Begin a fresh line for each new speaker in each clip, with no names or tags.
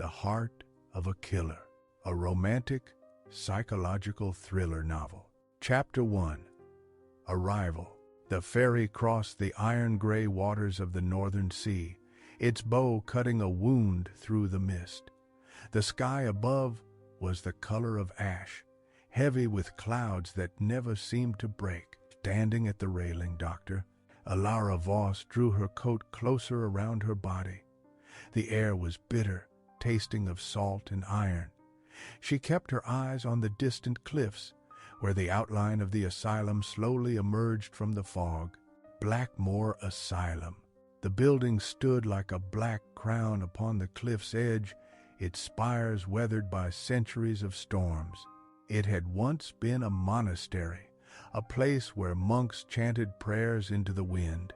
The Heart of a Killer, a romantic, psychological thriller novel. Chapter 1. Arrival. The ferry crossed the iron-gray waters of the northern sea, its bow cutting a wound through the mist. The sky above was the color of ash, heavy with clouds that never seemed to break. Standing at the railing, Elara Voss drew her coat closer around her body. The air was bitter, tasting of salt and iron. She kept her eyes on the distant cliffs, where the outline of the asylum slowly emerged from the fog. Blackmore Asylum. The building stood like a black crown upon the cliff's edge, its spires weathered by centuries of storms. It had once been a monastery, a place where monks chanted prayers into the wind.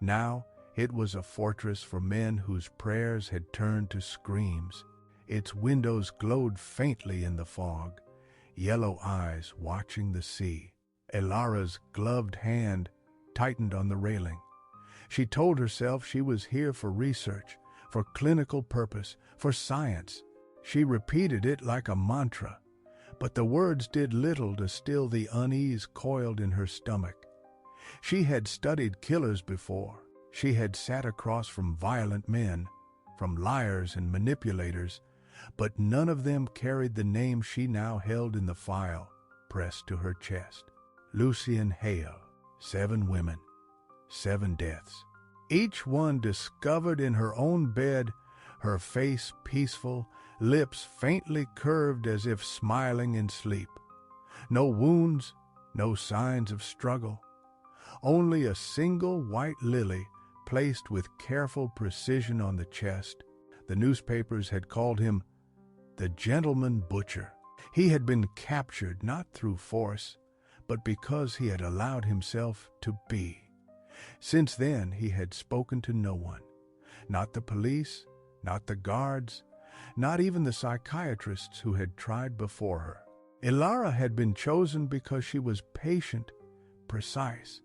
Now it was a fortress for men whose prayers had turned to screams. Its windows glowed faintly in the fog, yellow eyes watching the sea. Elara's gloved hand tightened on the railing. She told herself she was here for research, for clinical purpose, for science. She repeated it like a mantra, but the words did little to still the unease coiled in her stomach. She had studied killers before. She had sat across from violent men, from liars and manipulators, but none of them carried the name she now held in the file, pressed to her chest. Lucien Hale. 7 women, 7 deaths. Each one discovered in her own bed, her face peaceful, lips faintly curved as if smiling in sleep. No wounds, no signs of struggle. Only a single white lily placed with careful precision on the chest. The newspapers had called him the gentleman butcher. He had been captured not through force, but because he had allowed himself to be. Since then he had spoken to no one, not the police, not the guards, not even the psychiatrists who had tried before her. Elara had been chosen because she was patient, precise,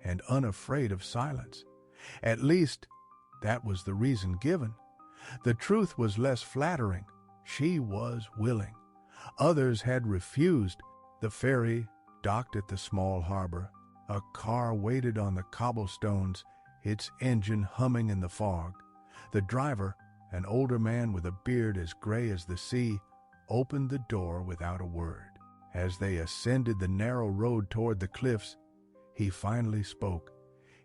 and unafraid of silence. At least, that was the reason given. The truth was less flattering. She was willing. Others had refused. The ferry docked at the small harbor. A car waited on the cobblestones, its engine humming in the fog. The driver, an older man with a beard as gray as the sea, opened the door without a word. As they ascended the narrow road toward the cliffs, he finally spoke,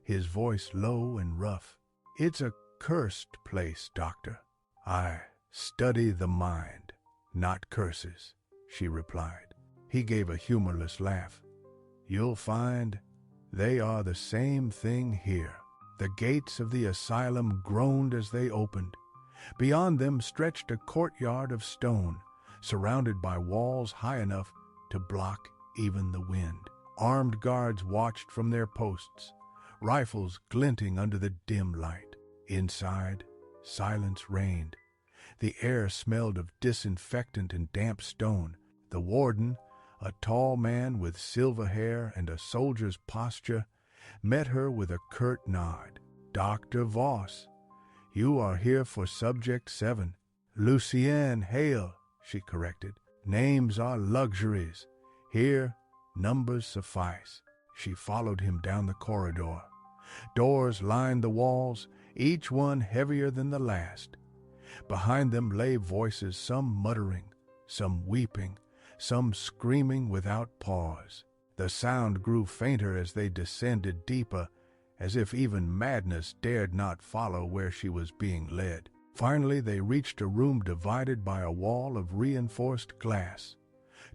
his voice low and rough. "It's a cursed place, Doctor. I study the mind, not curses," she replied. He gave a humorless laugh. "You'll find they are the same thing here." The gates of the asylum groaned as they opened. Beyond them stretched a courtyard of stone, surrounded by walls high enough to block even the wind. Armed guards watched from their posts, rifles glinting under the dim light. Inside, silence reigned. The air smelled of disinfectant and damp stone. The warden, a tall man with silver hair and a soldier's posture, met her with a curt nod. "Dr. Voss, you are here for Subject 7. Lucien Hale," she corrected. "Names are luxuries. Here, numbers suffice." She followed him down the corridor. Doors lined the walls, each one heavier than the last. Behind them lay voices, some muttering, some weeping, some screaming without pause. The sound grew fainter as they descended deeper, as if even madness dared not follow where she was being led. Finally, they reached a room divided by a wall of reinforced glass.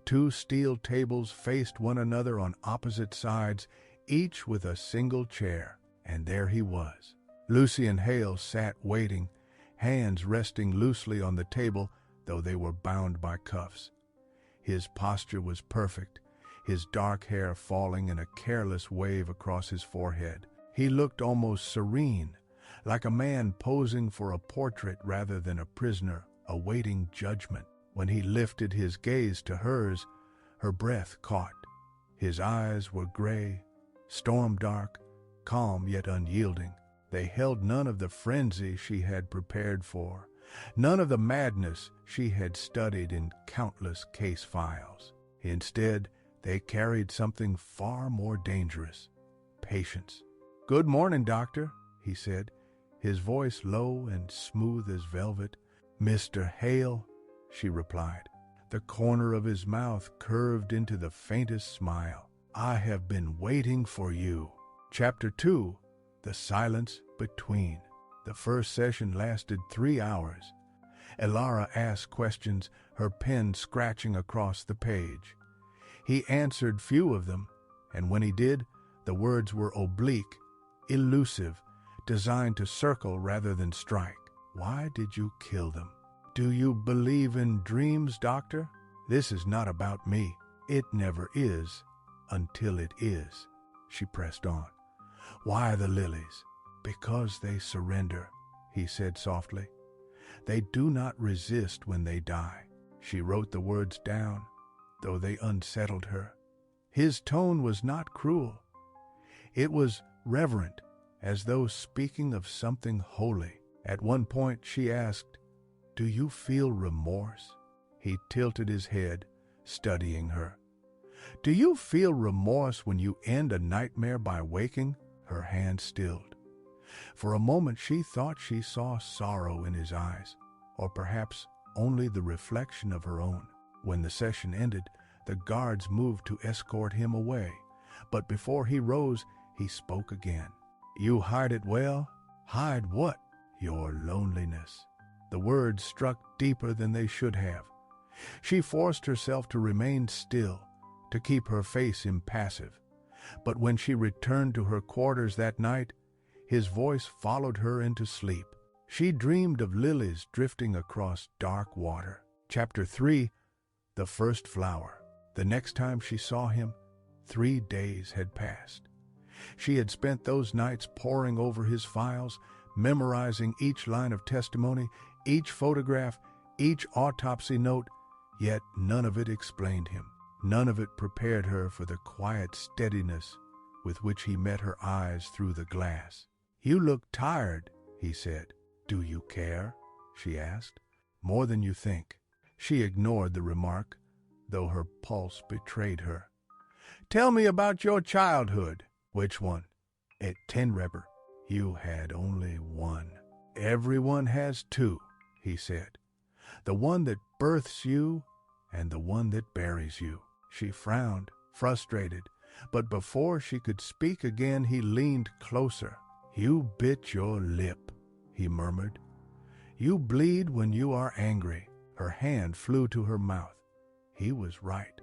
2 steel tables faced one another on opposite sides, each with a single chair, and there he was. Lucien Hale sat waiting, hands resting loosely on the table, though they were bound by cuffs. His posture was perfect, his dark hair falling in a careless wave across his forehead. He looked almost serene, like a man posing for a portrait rather than a prisoner awaiting judgment. When he lifted his gaze to hers, her breath caught. His eyes were gray, storm-dark, calm yet unyielding. They held none of the frenzy she had prepared for, None of the madness she had studied in countless case files. Instead, they carried something far more dangerous: patience. "Good morning, doctor," he said, his voice low and smooth as velvet. "Mr. Hale," she replied. The corner of his mouth curved into the faintest smile. "I have been waiting for you." Chapter 2. The Silence Between. The first session lasted 3 hours. Elara asked questions, her pen scratching across the page. He answered few of them, and when he did, the words were oblique, elusive, designed to circle rather than strike. "Why did you kill them? Do you believe in dreams, doctor? This is not about me. It never is, until it is," she pressed on. "Why the lilies?" "Because they surrender," he said softly. "They do not resist when they die." She wrote the words down, though they unsettled her. His tone was not cruel. It was reverent, as though speaking of something holy. At one point she asked, "Do you feel remorse?" He tilted his head, studying her. "Do you feel remorse when you end a nightmare by waking?" Her hand stilled. For a moment she thought she saw sorrow in his eyes, or perhaps only the reflection of her own. When the session ended, the guards moved to escort him away, but before he rose, he spoke again. "You hide it well?" "Hide what?" "Your loneliness." The words struck deeper than they should have. She forced herself to remain still, to keep her face impassive. But when she returned to her quarters that night, his voice followed her into sleep. She dreamed of lilies drifting across dark water. Chapter 3. The First Flower. The next time she saw him, 3 days had passed. She had spent those nights poring over his files, memorizing each line of testimony, each photograph, each autopsy note, yet none of it explained him. None of it prepared her for the quiet steadiness with which he met her eyes through the glass. "You look tired," he said. "Do you care?" she asked. "More than you think." She ignored the remark, though her pulse betrayed her. "Tell me about your childhood." "Which one?" "At Tenreber." "You had only one." "Everyone has two," he said. "The one that births you and the one that buries you." She frowned, frustrated, but before she could speak again, he leaned closer. "You bit your lip," he murmured. "You bleed when you are angry." Her hand flew to her mouth. He was right.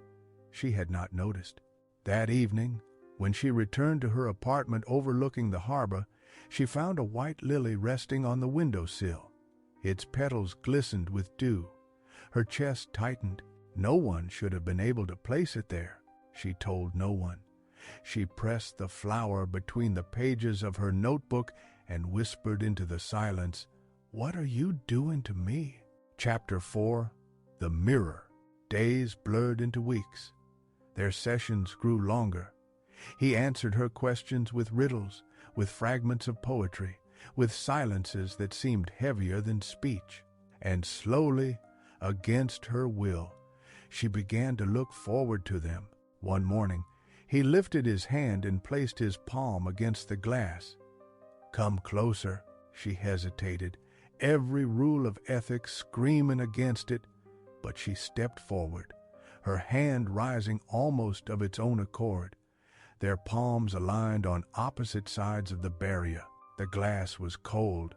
She had not noticed. That evening, when she returned to her apartment overlooking the harbor, she found a white lily resting on the windowsill. Its petals glistened with dew. Her chest tightened. No one should have been able to place it there. She told no one. She pressed the flower between the pages of her notebook and whispered into the silence, "What are you doing to me?" Chapter 4. The Mirror. Days blurred into weeks. Their sessions grew longer. He answered her questions with riddles, with fragments of poetry, with silences that seemed heavier than speech. And slowly, against her will, she began to look forward to them. One morning, he lifted his hand and placed his palm against the glass. "Come closer," she hesitated, every rule of ethics screaming against it, but she stepped forward, her hand rising almost of its own accord. Their palms aligned on opposite sides of the barrier. The glass was cold,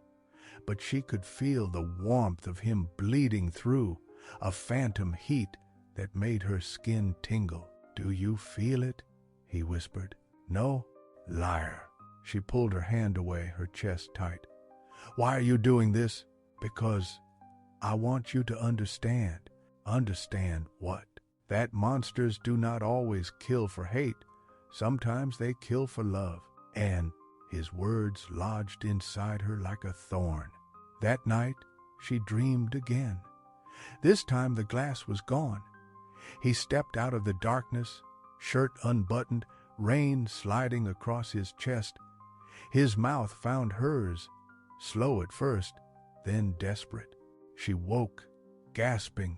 but she could feel the warmth of him bleeding through, a phantom heat that made her skin tingle. "Do you feel it?" he whispered. "No?" "Liar." She pulled her hand away, her chest tight. "Why are you doing this?" "Because I want you to understand." "Understand what?" "That monsters do not always kill for hate. Sometimes they kill for love." And his words lodged inside her like a thorn. That night, she dreamed again. This time the glass was gone. He stepped out of the darkness, shirt unbuttoned, rain sliding across his chest. His mouth found hers, slow at first, then desperate. She woke, gasping,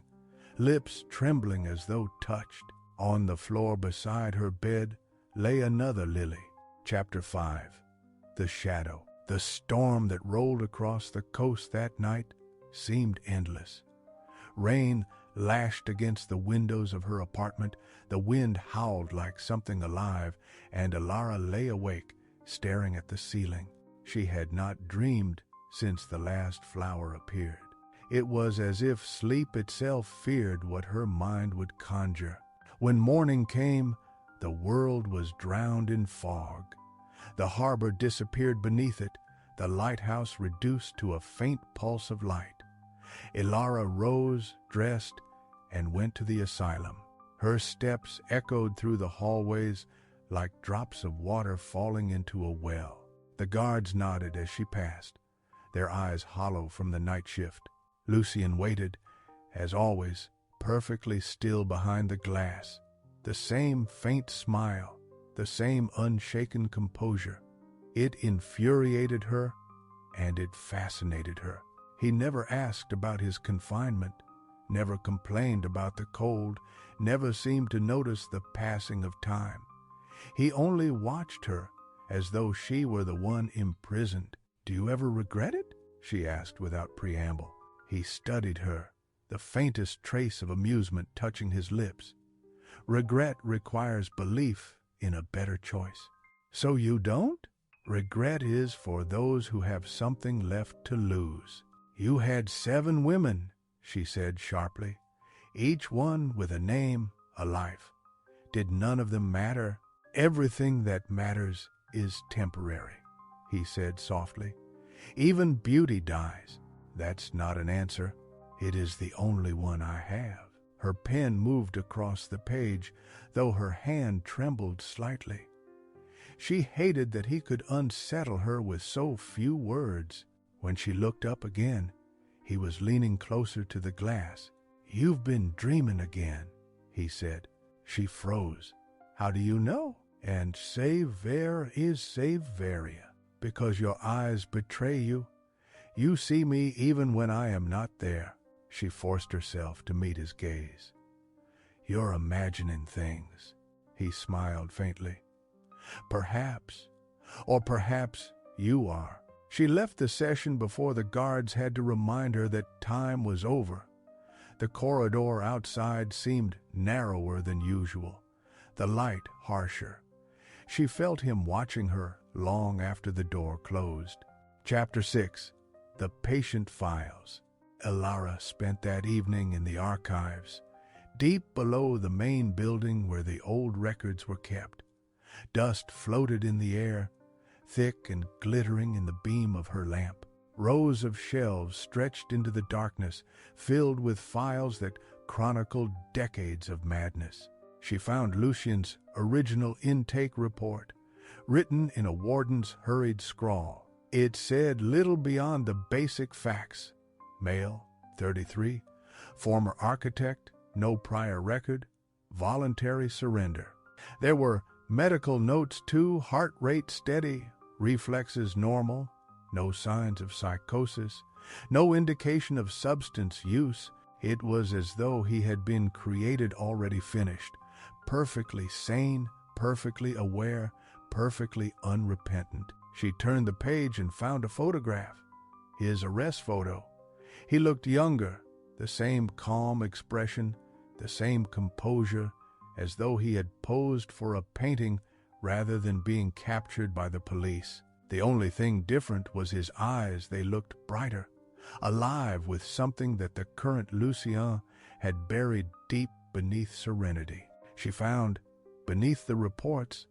lips trembling as though touched. On the floor beside her bed lay another lily. Chapter 5. The Shadow. The storm that rolled across the coast that night seemed endless. Rain lashed against the windows of her apartment, the wind howled like something alive, and Elara lay awake, staring at the ceiling. She had not dreamed since the last flower appeared. It was as if sleep itself feared what her mind would conjure. When morning came, the world was drowned in fog. The harbor disappeared beneath it, the lighthouse reduced to a faint pulse of light. Elara rose, dressed, and went to the asylum. Her steps echoed through the hallways like drops of water falling into a well. The guards nodded as she passed, their eyes hollow from the night shift. Lucien waited, as always, perfectly still behind the glass. The same faint smile, the same unshaken composure. It infuriated her, and it fascinated her. He never asked about his confinement, never complained about the cold, never seemed to notice the passing of time. He only watched her as though she were the one imprisoned. "Do you ever regret it?" she asked without preamble. He studied her, the faintest trace of amusement touching his lips. Regret requires belief in a better choice. "So you don't? Regret is for those who have something left to lose." "You had 7 women," she said sharply, "each one with a name, a life. Did none of them matter?" "Everything that matters is temporary," he said softly. "Even beauty dies." "That's not an answer. It is the only one I have." Her pen moved across the page, though her hand trembled slightly. She hated that he could unsettle her with so few words. When she looked up again, he was leaning closer to the glass. "You've been dreaming again," he said. She froze. "How do you know?" "And Saver is Saveria, because your eyes betray you. You see me even when I am not there." She forced herself to meet his gaze. "You're imagining things," he smiled faintly. "Perhaps, or perhaps you are." She left the session before the guards had to remind her that time was over. The corridor outside seemed narrower than usual, the light harsher. She felt him watching her long after the door closed. Chapter 6. The Patient Files. Elara spent that evening in the archives, deep below the main building where the old records were kept. Dust floated in the air, thick and glittering in the beam of her lamp. Rows of shelves stretched into the darkness, filled with files that chronicled decades of madness. She found Lucien's original intake report, written in a warden's hurried scrawl. It said little beyond the basic facts. Male, 33, former architect, no prior record, voluntary surrender. There were medical notes too: heart rate steady, reflexes normal, no signs of psychosis, no indication of substance use. It was as though he had been created already finished, perfectly sane, perfectly aware, perfectly unrepentant. She turned the page and found a photograph, his arrest photo. He looked younger, the same calm expression, the same composure, as though he had posed for a painting rather than being captured by the police. The only thing different was his eyes. They looked brighter, alive with something that the current Lucien had buried deep beneath serenity. She found, beneath the reports,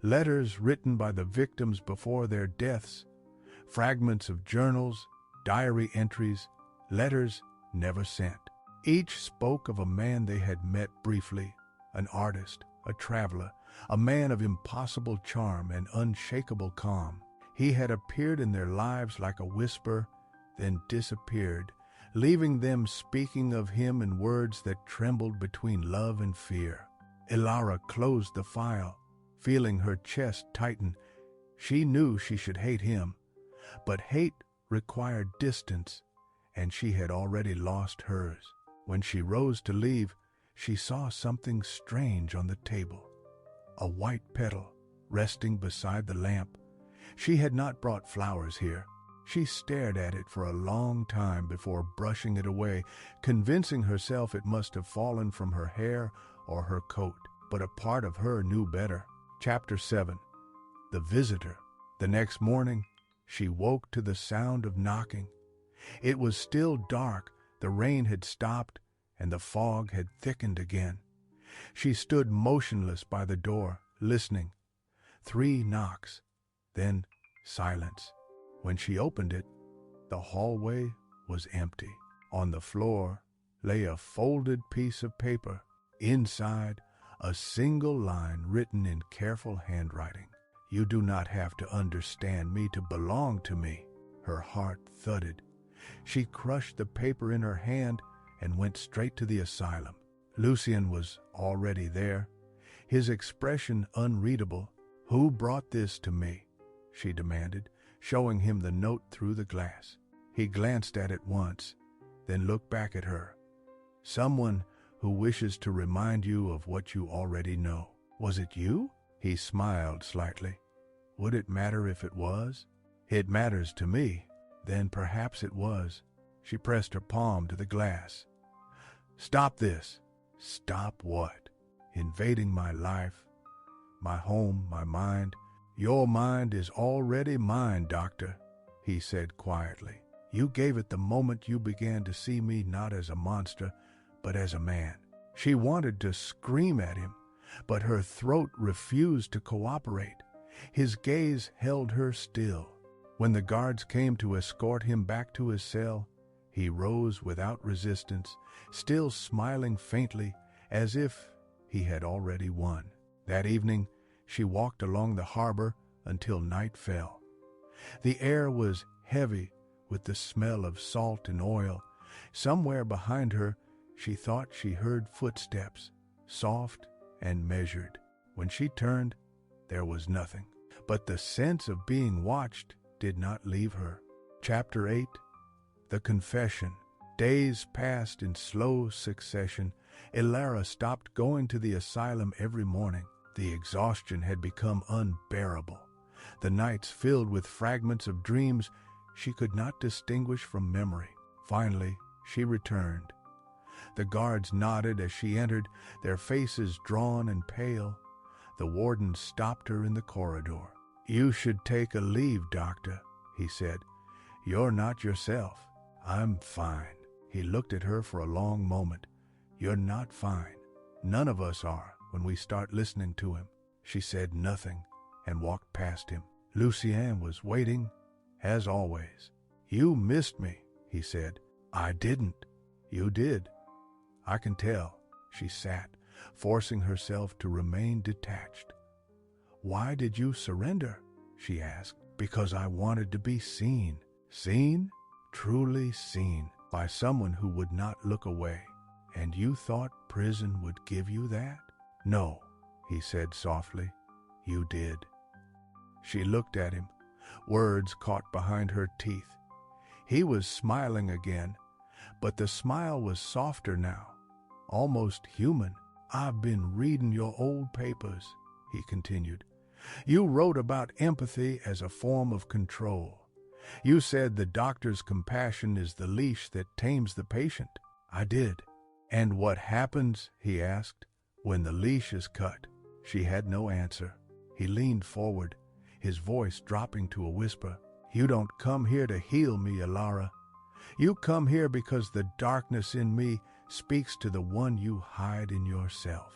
letters written by the victims before their deaths, fragments of journals, diary entries, letters never sent. Each spoke of a man they had met briefly, an artist, a traveler, a man of impossible charm and unshakable calm. He had appeared in their lives like a whisper, then disappeared, leaving them speaking of him in words that trembled between love and fear. Elara closed the file, feeling her chest tighten. She knew she should hate him, but hate required distance, and she had already lost hers. When she rose to leave, she saw something strange on the table. A white petal resting beside the lamp. She had not brought flowers here. She stared at it for a long time before brushing it away, convincing herself it must have fallen from her hair or her coat. But a part of her knew better. Chapter 7. The Visitor. The next morning, she woke to the sound of knocking. It was still dark, the rain had stopped, and the fog had thickened again. She stood motionless by the door, listening. 3 knocks, then silence. When she opened it, the hallway was empty. On the floor lay a folded piece of paper. Inside, a single line written in careful handwriting. "You do not have to understand me to belong to me." Her heart thudded. She crushed the paper in her hand and went straight to the asylum. Lucien was already there, his expression unreadable. "Who brought this to me?" she demanded, showing him the note through the glass. He glanced at it once, then looked back at her. "Someone who wishes to remind you of what you already know." "Was it you?" He smiled slightly. "Would it matter if it was?" "It matters to me." "Then perhaps it was." She pressed her palm to the glass. "Stop this." "Stop what?" "Invading my life, my home, my mind." "Your mind is already mine, Doctor," he said quietly. "You gave it the moment you began to see me not as a monster, but as a man." She wanted to scream at him, but her throat refused to cooperate. His gaze held her still. When the guards came to escort him back to his cell, he rose without resistance, still smiling faintly, as if he had already won. That evening, she walked along the harbor until night fell. The air was heavy with the smell of salt and oil. Somewhere behind her, she thought she heard footsteps, soft and measured. When she turned, there was nothing. But the sense of being watched did not leave her. Chapter 8. The Confession. Days passed in slow succession. Elara stopped going to the asylum every morning. The exhaustion had become unbearable. The nights filled with fragments of dreams she could not distinguish from memory. Finally, she returned. The guards nodded as she entered, their faces drawn and pale. The warden stopped her in the corridor. "You should take a leave, Doctor," he said. "You're not yourself." "I'm fine." He looked at her for a long moment. "You're not fine. None of us are when we start listening to him." She said nothing and walked past him. Lucien was waiting, as always. "You missed me," he said. "I didn't." "You did. I can tell." She sat, forcing herself to remain detached. "Why did you surrender?" she asked. "Because I wanted to be seen." "Seen? Truly seen, by someone who would not look away. And you thought prison would give you that?" "No," he said softly. "You did." She looked at him, words caught behind her teeth. He was smiling again, but the smile was softer now, almost human. "I've been reading your old papers," he continued. "You wrote about empathy as a form of control. You said the doctor's compassion is the leash that tames the patient." "I did." "And what happens," he asked, "when the leash is cut?" She had no answer. He leaned forward, his voice dropping to a whisper. "You don't come here to heal me, Elara. You come here because the darkness in me speaks to the one you hide in yourself."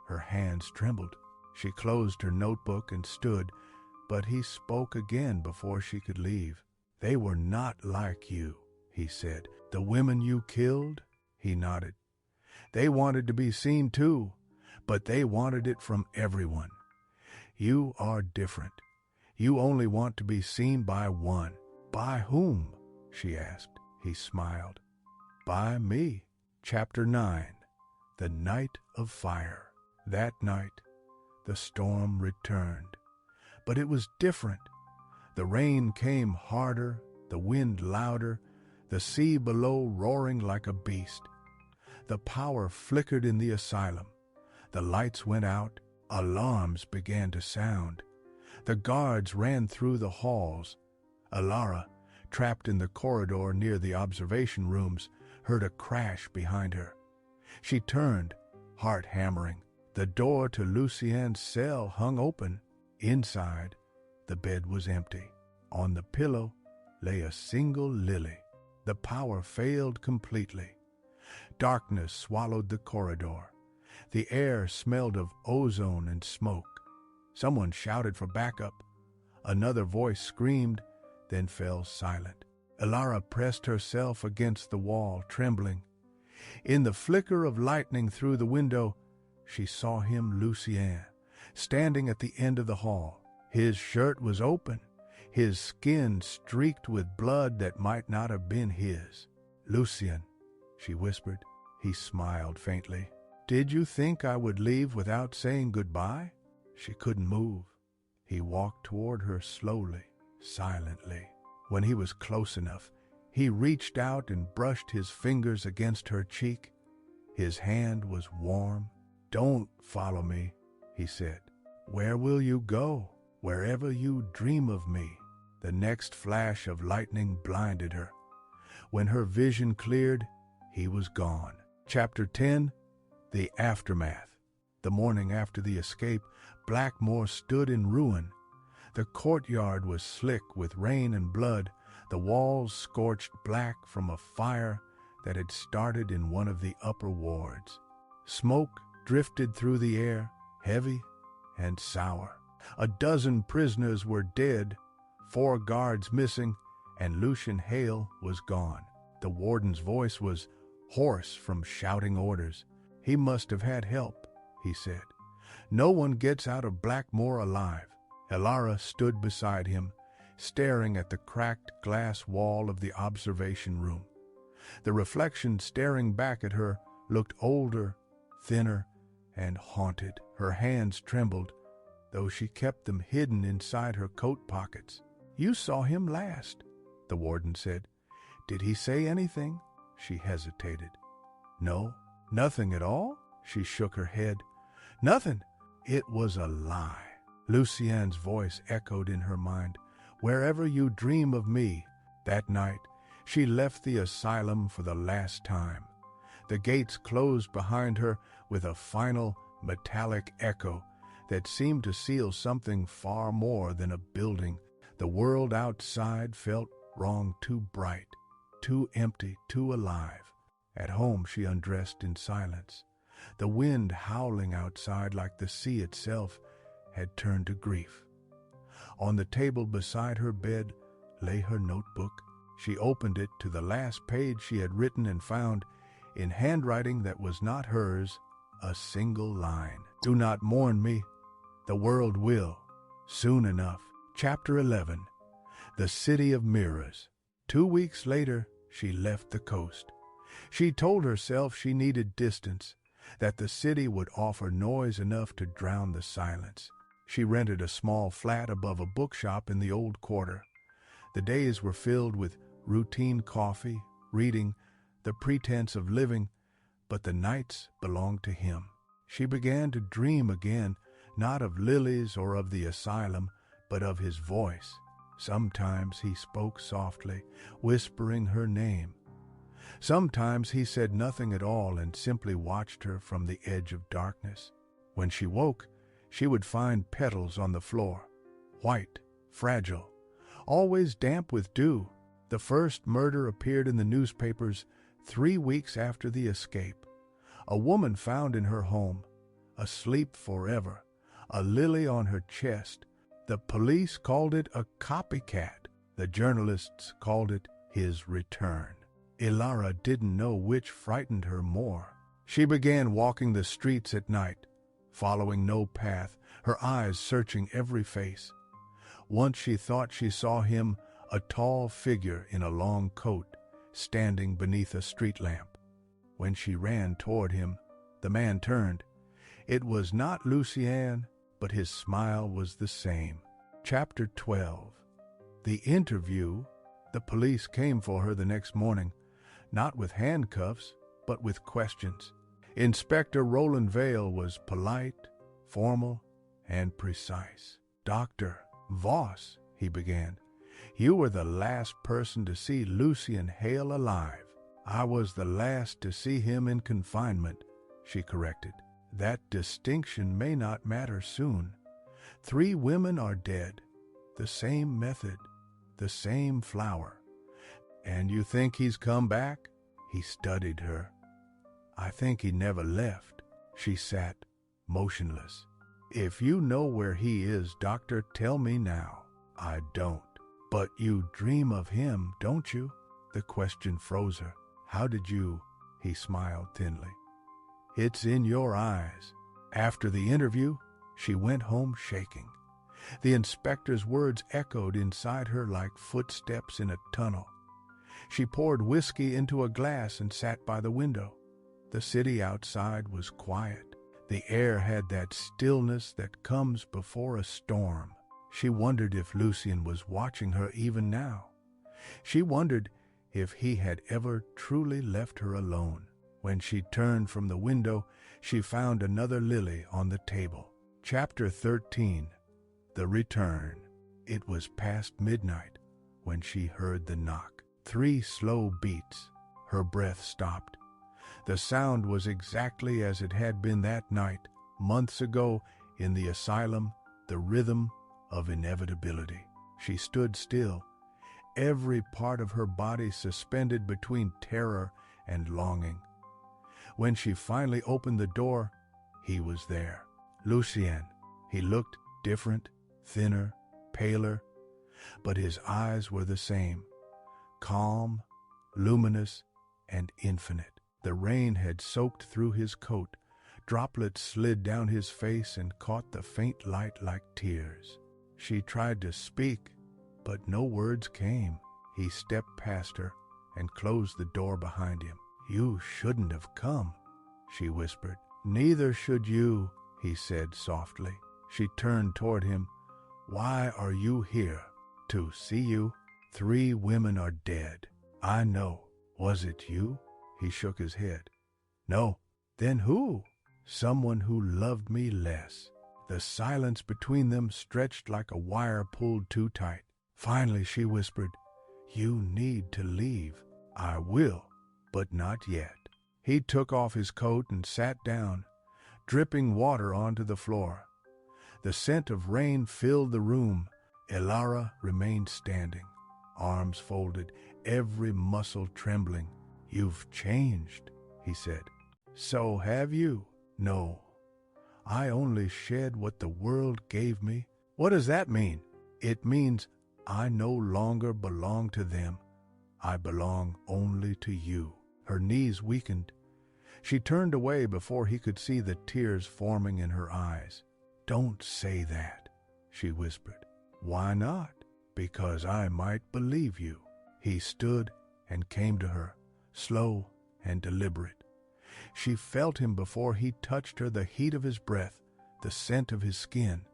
Her hands trembled. She closed her notebook and stood, but he spoke again before she could leave. "They were not like you," he said. "The women you killed?" He nodded. "They wanted to be seen too, but they wanted it from everyone. You are different. You only want to be seen by one." "By whom?" she asked. He smiled. "By me." Chapter 9. The Night of Fire. That night, the storm returned. But it was different. The rain came harder, the wind louder, the sea below roaring like a beast. The power flickered in the asylum. The lights went out. Alarms began to sound. The guards ran through the halls. Elara, trapped in the corridor near the observation rooms, heard a crash behind her. She turned, heart hammering. The door to Lucien's cell hung open. Inside, the bed was empty. On the pillow lay a single lily. The power failed completely. Darkness swallowed the corridor. The air smelled of ozone and smoke. Someone shouted for backup. Another voice screamed, then fell silent. Elara pressed herself against the wall, trembling. In the flicker of lightning through the window, she saw him, Lucien, standing at the end of the hall. His shirt was open, his skin streaked with blood that might not have been his. "Lucien," she whispered. He smiled faintly. "Did you think I would leave without saying goodbye?" She couldn't move. He walked toward her slowly, silently. When he was close enough, he reached out and brushed his fingers against her cheek. His hand was warm. "Don't follow me," he said. "Where will you go?" "Wherever you dream of me." The next flash of lightning blinded her. When her vision cleared, he was gone. Chapter 10. The Aftermath. The morning after the escape, Blackmore stood in ruin. The courtyard was slick with rain and blood, the walls scorched black from a fire that had started in one of the upper wards. Smoke drifted through the air, heavy and sour. A dozen prisoners were dead, 4 guards missing, and Lucien Hale was gone. The warden's voice was hoarse from shouting orders. "He must have had help," he said. "No one gets out of Blackmore alive." Elara stood beside him, staring at the cracked glass wall of the observation room. The reflection staring back at her looked older, thinner, and haunted. Her hands trembled, though she kept them hidden inside her coat pockets. "You saw him last," the warden said. "Did he say anything?" She hesitated. "No, nothing at all?" She shook her head. "Nothing." It was a lie. Lucien's voice echoed in her mind. "Wherever you dream of me." That night, she left the asylum for the last time. The gates closed behind her with a final metallic echo that seemed to seal something far more than a building. The world outside felt wrong, too bright, too empty, too alive. At home she undressed in silence. The wind howling outside like the sea itself had turned to grief. On the table beside her bed lay her notebook. She opened it to the last page she had written and found, in handwriting that was not hers, a single line. "Do not mourn me. The world will, soon enough." Chapter 11. The City of Mirrors. 2 weeks later, she left the coast. She told herself she needed distance, that the city would offer noise enough to drown the silence. She rented a small flat above a bookshop in the old quarter. The days were filled with routine coffee, reading, the pretense of living, but the nights belonged to him. She began to dream again, not of lilies or of the asylum, but of his voice. Sometimes he spoke softly, whispering her name. Sometimes he said nothing at all and simply watched her from the edge of darkness. When she woke, she would find petals on the floor, white, fragile, always damp with dew. The first murder appeared in the newspapers 3 weeks after the escape. A woman found in her home, asleep forever, a lily on her chest. The police called it a copycat. The journalists called it his return. Elara didn't know which frightened her more. She began walking the streets at night, following no path, her eyes searching every face. Once she thought she saw him, a tall figure in a long coat, standing beneath a street lamp. When she ran toward him, the man turned. It was not Lucien, but his smile was the same. Chapter 12. The Interview The police came for her the next morning, not with handcuffs, but with questions. Inspector Roland Vale was polite, formal, and precise. "Dr. Voss," he began, "you were the last person to see Lucien Hale alive." "I was the last to see him in confinement," she corrected. "That distinction may not matter soon. 3 women are dead. The same method, the same flower. And you think he's come back?" He studied her. "I think he never left." She sat, motionless. "If you know where he is, doctor, tell me now." "I don't." "But you dream of him, don't you?" The question froze her. "How did you?" He smiled thinly. "It's in your eyes." After the interview, she went home shaking. The inspector's words echoed inside her like footsteps in a tunnel. She poured whiskey into a glass and sat by the window. The city outside was quiet. The air had that stillness that comes before a storm. She wondered if Lucien was watching her even now. She wondered if he had ever truly left her alone. When she turned from the window, she found another lily on the table. Chapter 13. The Return. It was past midnight when she heard the knock. 3 slow beats. Her breath stopped. The sound was exactly as it had been that night, months ago, in the asylum, the rhythm of inevitability. She stood still, every part of her body suspended between terror and longing. When she finally opened the door, he was there. Lucien. He looked different, thinner, paler, but his eyes were the same, calm, luminous, and infinite. The rain had soaked through his coat. Droplets slid down his face and caught the faint light like tears. She tried to speak, but no words came. He stepped past her and closed the door behind him. "You shouldn't have come," she whispered. "Neither should you," he said softly. She turned toward him. "Why are you here?" "To see you. 3 women are dead." "I know. Was it you?" He shook his head. "No." "Then who?" "Someone who loved me less." The silence between them stretched like a wire pulled too tight. Finally she whispered, "You need to leave." "I will, but not yet." He took off his coat and sat down, dripping water onto the floor. The scent of rain filled the room. Elara remained standing, arms folded, every muscle trembling. "You've changed," he said. "So have you." "No. I only shed what the world gave me." "What does that mean?" "It means I no longer belong to them. I belong only to you." Her knees weakened. She turned away before he could see the tears forming in her eyes. "Don't say that," she whispered. "Why not?" "Because I might believe you." He stood and came to her, slow and deliberate. She felt him before he touched her, the heat of his breath, the scent of his skin.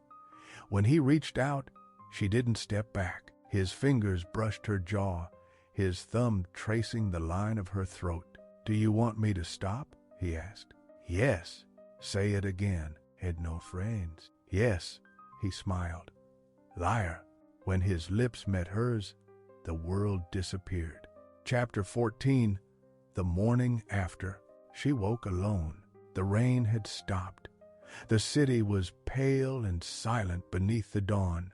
When he reached out, she didn't step back. His fingers brushed her jaw, his thumb tracing the line of her throat. "Do you want me to stop?" he asked. "Yes." "Say it again." "Had no friends." "Yes," he smiled. "Liar." When his lips met hers, the world disappeared. Chapter 14. The morning after. She woke alone. The rain had stopped. The city was pale and silent beneath the dawn.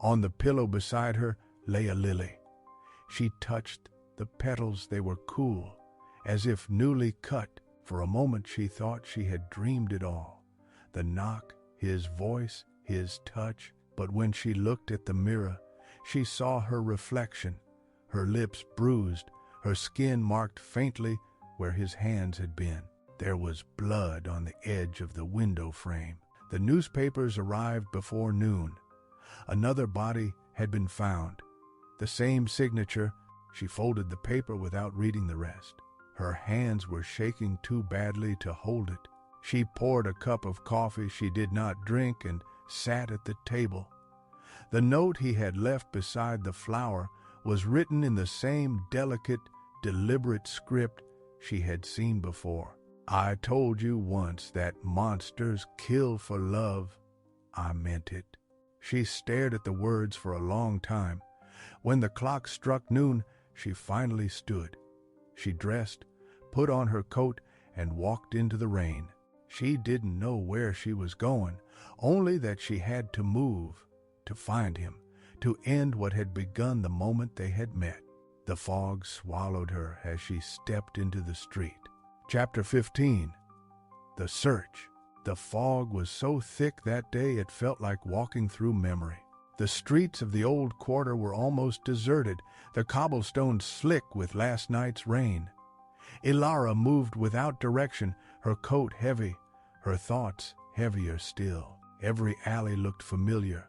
On the pillow beside her lay a lily. She touched the petals. They were cool, as if newly cut. For a moment she thought she had dreamed it all. The knock, his voice, his touch. But when she looked at the mirror, she saw her reflection, her lips bruised, her skin marked faintly where his hands had been. There was blood on the edge of the window frame. The newspapers arrived before noon. Another body had been found. The same signature. She folded the paper without reading the rest. Her hands were shaking too badly to hold it. She poured a cup of coffee she did not drink and sat at the table. The note he had left beside the flower was written in the same delicate, deliberate script she had seen before. I told you once that monsters kill for love. I meant it. She stared at the words for a long time. When the clock struck noon, she finally stood. She dressed, put on her coat, and walked into the rain. She didn't know where she was going, only that she had to move, to find him, to end what had begun the moment they had met. The fog swallowed her as she stepped into the street. Chapter 15. The Search. The fog was so thick that day it felt like walking through memory. The streets of the old quarter were almost deserted, the cobblestones slick with last night's rain. Elara moved without direction, her coat heavy, her thoughts heavier still. Every alley looked familiar.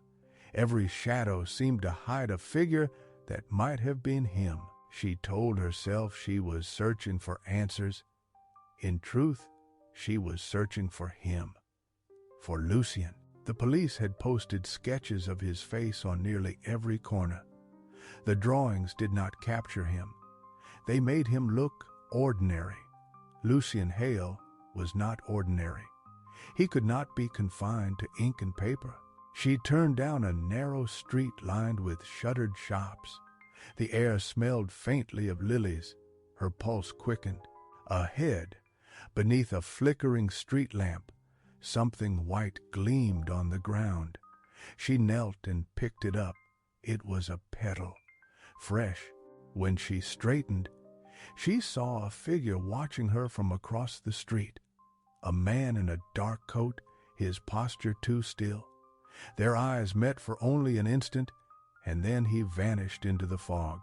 Every shadow seemed to hide a figure that might have been him. She told herself she was searching for answers. In truth, she was searching for him, for Lucien. The police had posted sketches of his face on nearly every corner. The drawings did not capture him. They made him look ordinary. Lucien Hale was not ordinary. He could not be confined to ink and paper. She turned down a narrow street lined with shuttered shops. The air smelled faintly of lilies. Her pulse quickened. Ahead, beneath a flickering street lamp, something white gleamed on the ground. She knelt and picked it up. It was a petal, fresh. When she straightened, she saw a figure watching her from across the street. A man in a dark coat, his posture too still. Their eyes met for only an instant, and then he vanished into the fog.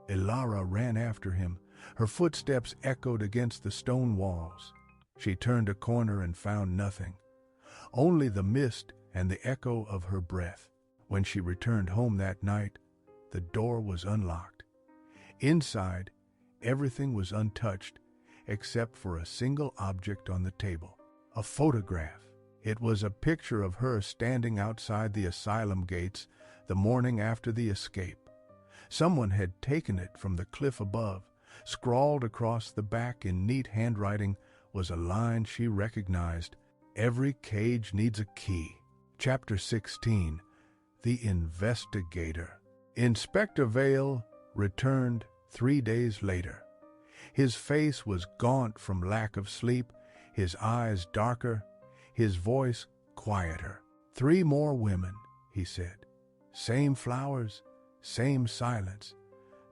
Elara ran after him. Her footsteps echoed against the stone walls. She turned a corner and found nothing, only the mist and the echo of her breath. When she returned home that night, the door was unlocked. Inside, everything was untouched except for a single object on the table, a photograph. It was a picture of her standing outside the asylum gates the morning after the escape. Someone had taken it from the cliff above. Scrawled across the back in neat handwriting was a line she recognized: "Every cage needs a key." Chapter 16. The Investigator. Inspector Vale returned 3 days later. His face was gaunt from lack of sleep, his eyes darker, his voice quieter. "3 more women," he said. "Same flowers, same silence.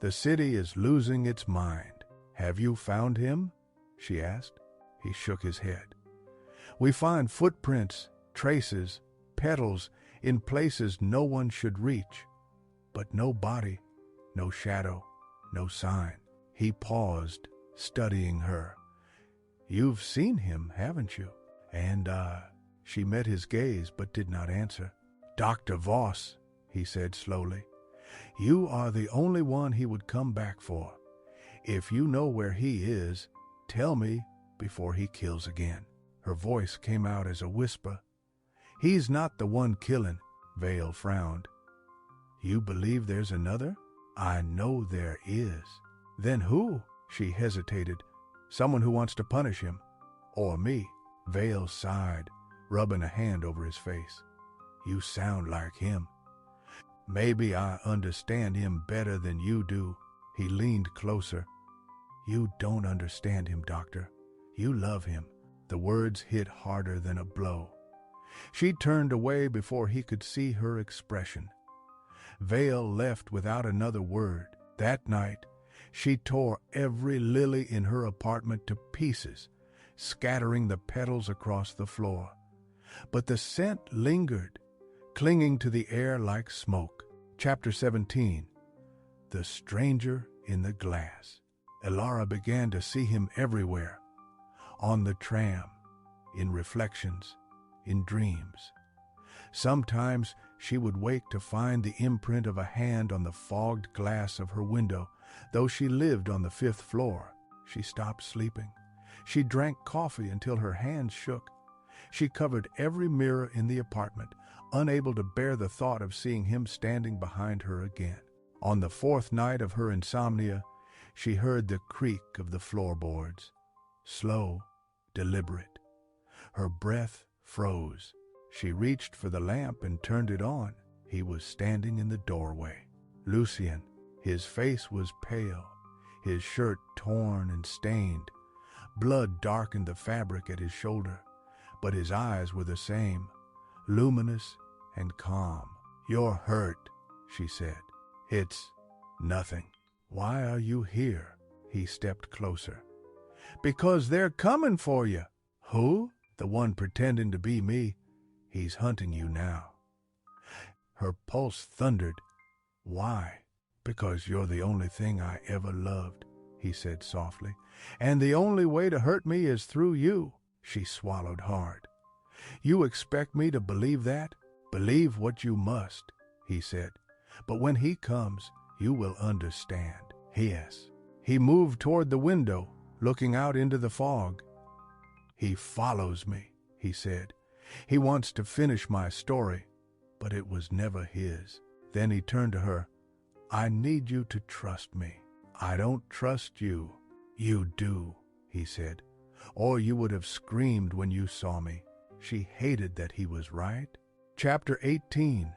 The city is losing its mind." "Have you found him?" she asked. He shook his head. "We find footprints, traces, petals in places no one should reach, but no body, no shadow, no sign." He paused, studying her. "You've seen him, haven't you?" And, she met his gaze but did not answer. "Dr. Voss," he said slowly, "you are the only one he would come back for. If you know where he is, tell me before he kills again." Her voice came out as a whisper. "He's not the one killing," Vale frowned. "You believe there's another?" "I know there is." "Then who?" She hesitated. "Someone who wants to punish him. Or me." Vale sighed, rubbing a hand over his face. "You sound like him." "Maybe I understand him better than you do." He leaned closer. "You don't understand him, Doctor. You love him." The words hit harder than a blow. She turned away before he could see her expression. Vale left without another word. That night, she tore every lily in her apartment to pieces, scattering the petals across the floor. But the scent lingered, clinging to the air like smoke. Chapter 17. The Stranger in the Glass. Elara began to see him everywhere. On the tram, in reflections, in dreams. Sometimes she would wake to find the imprint of a hand on the fogged glass of her window. Though she lived on the 5th floor, she stopped sleeping. She drank coffee until her hands shook. She covered every mirror in the apartment, unable to bear the thought of seeing him standing behind her again. On the fourth night of her insomnia, she heard the creak of the floorboards. Slow, deliberate. Her breath froze. She reached for the lamp and turned it on. He was standing in the doorway. Lucien. His face was pale, his shirt torn and stained. Blood darkened the fabric at his shoulder, but his eyes were the same, luminous and calm. "You're hurt," she said. "It's nothing." "Why are you here?" He stepped closer. "Because they're coming for you." "Who?" "The one pretending to be me. He's hunting you now." Her pulse thundered. "Why?" "Because you're the only thing I ever loved," he said softly. "And the only way to hurt me is through you." She swallowed hard. "You expect me to believe that?" "Believe what you must," he said. "But when he comes, you will understand." "Yes." He moved toward the window, looking out into the fog. "He follows me," he said. "He wants to finish my story, but it was never his." Then he turned to her. "I need you to trust me." "I don't trust you." "You do," he said, "or you would have screamed when you saw me." She hated that he was right. Chapter 18.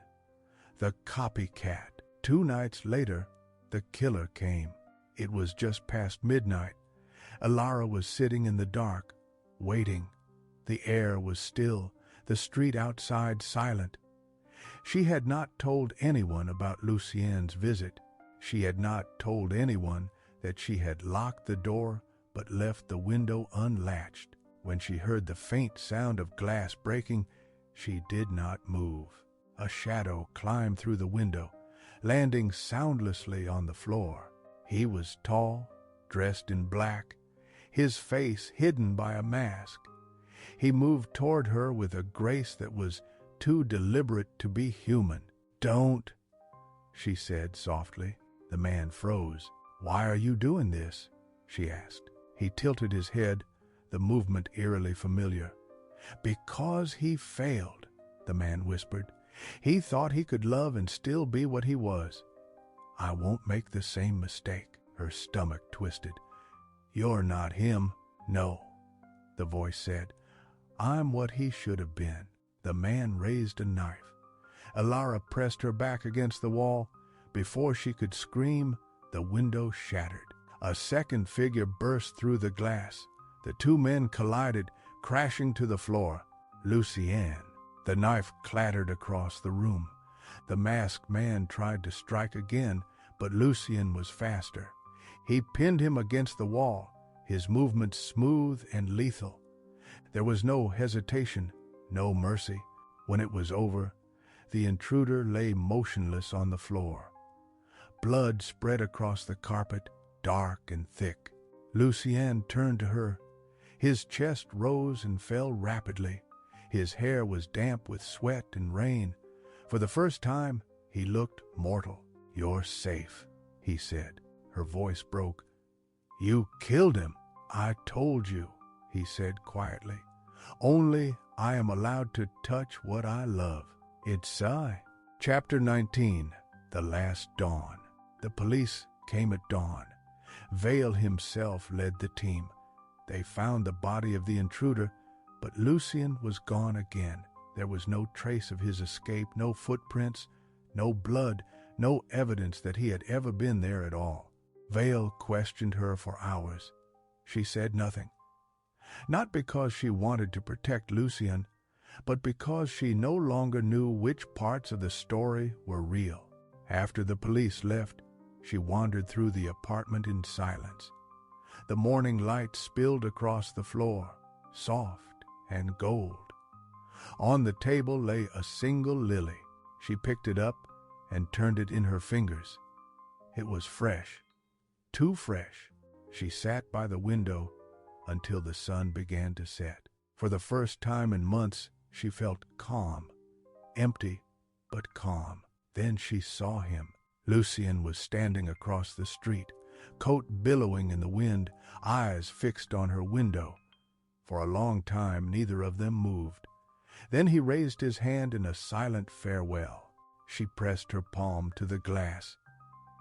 The Copycat. 2 nights later, the killer came. It was just past midnight. Elara was sitting in the dark, waiting. The air was still, the street outside silent. She had not told anyone about Lucien's visit. She had not told anyone that she had locked the door but left the window unlatched. When she heard the faint sound of glass breaking, she did not move. A shadow climbed through the window, landing soundlessly on the floor. He was tall, dressed in black, his face hidden by a mask. He moved toward her with a grace that was too deliberate to be human. "Don't," she said softly. The man froze. "Why are you doing this?" she asked. He tilted his head, the movement eerily familiar. "Because he failed," the man whispered. "He thought he could love and still be what he was. I won't make the same mistake." Her stomach twisted. "You're not him." "No," the voice said. "I'm what he should have been." The man raised a knife. Elara pressed her back against the wall. Before she could scream, the window shattered. A second figure burst through the glass. The 2 men collided, crashing to the floor. Lucien. The knife clattered across the room. The masked man tried to strike again, but Lucien was faster. He pinned him against the wall, his movements smooth and lethal. There was no hesitation, no mercy. When it was over, the intruder lay motionless on the floor. Blood spread across the carpet, dark and thick. Lucien turned to her. His chest rose and fell rapidly. His hair was damp with sweat and rain. For the first time, he looked mortal. "You're safe," he said. Her voice broke. "You killed him." "I told you," he said quietly. "Only I am allowed to touch what I love." It's I. Chapter 19. The Last Dawn. The police came at dawn. Vale himself led the team. They found the body of the intruder, but Lucien was gone again. There was no trace of his escape, no footprints, no blood, no evidence that he had ever been there at all. Vale questioned her for hours. She said nothing. Not because she wanted to protect Lucien, but because she no longer knew which parts of the story were real. After the police left, she wandered through the apartment in silence. The morning light spilled across the floor, soft and gold. On the table lay a single lily. She picked it up and turned it in her fingers. It was fresh, too fresh. She sat by the window until the sun began to set. For the first time in months, she felt calm, empty but calm. Then she saw him. Lucien was standing across the street, coat billowing in the wind, eyes fixed on her window. For a long time, neither of them moved. Then he raised his hand in a silent farewell. She pressed her palm to the glass.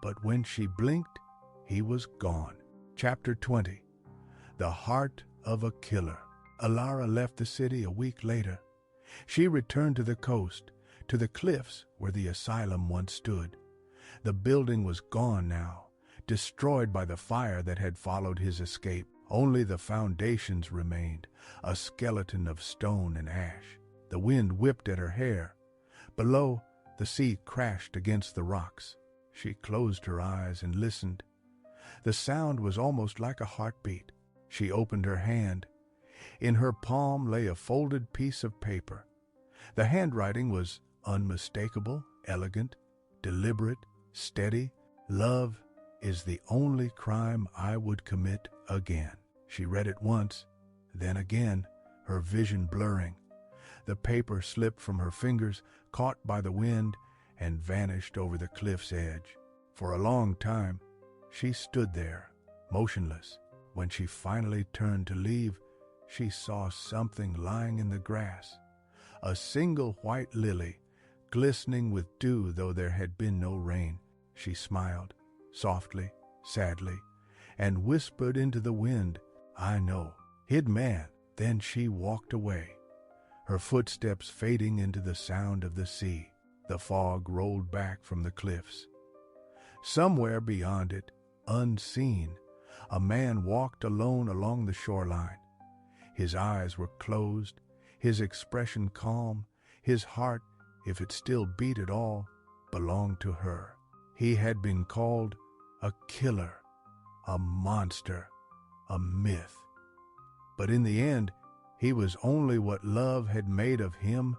But when she blinked, he was gone. Chapter 20. The Heart of a Killer. Elara left the city a week later. She returned to the coast, to the cliffs where the asylum once stood. The building was gone now, destroyed by the fire that had followed his escape. Only the foundations remained, a skeleton of stone and ash. The wind whipped at her hair. Below, the sea crashed against the rocks. She closed her eyes and listened. The sound was almost like a heartbeat. She opened her hand. In her palm lay a folded piece of paper. The handwriting was unmistakable, elegant, deliberate, steady. "Love is the only crime I would commit again." She read it once, then again, her vision blurring. The paper slipped from her fingers, caught by the wind, and vanished over the cliff's edge. For a long time, she stood there, motionless. When she finally turned to leave, she saw something lying in the grass. A single white lily, glistening with dew though there had been no rain. She smiled, softly, sadly, and whispered into the wind, "I know, hid man." Then she walked away, her footsteps fading into the sound of the sea. The fog rolled back from the cliffs. Somewhere beyond it, unseen, a man walked alone along the shoreline. His eyes were closed, his expression calm. His heart, if it still beat at all, belonged to her. He had been called a killer, a monster, a myth. But in the end, he was only what love had made of him,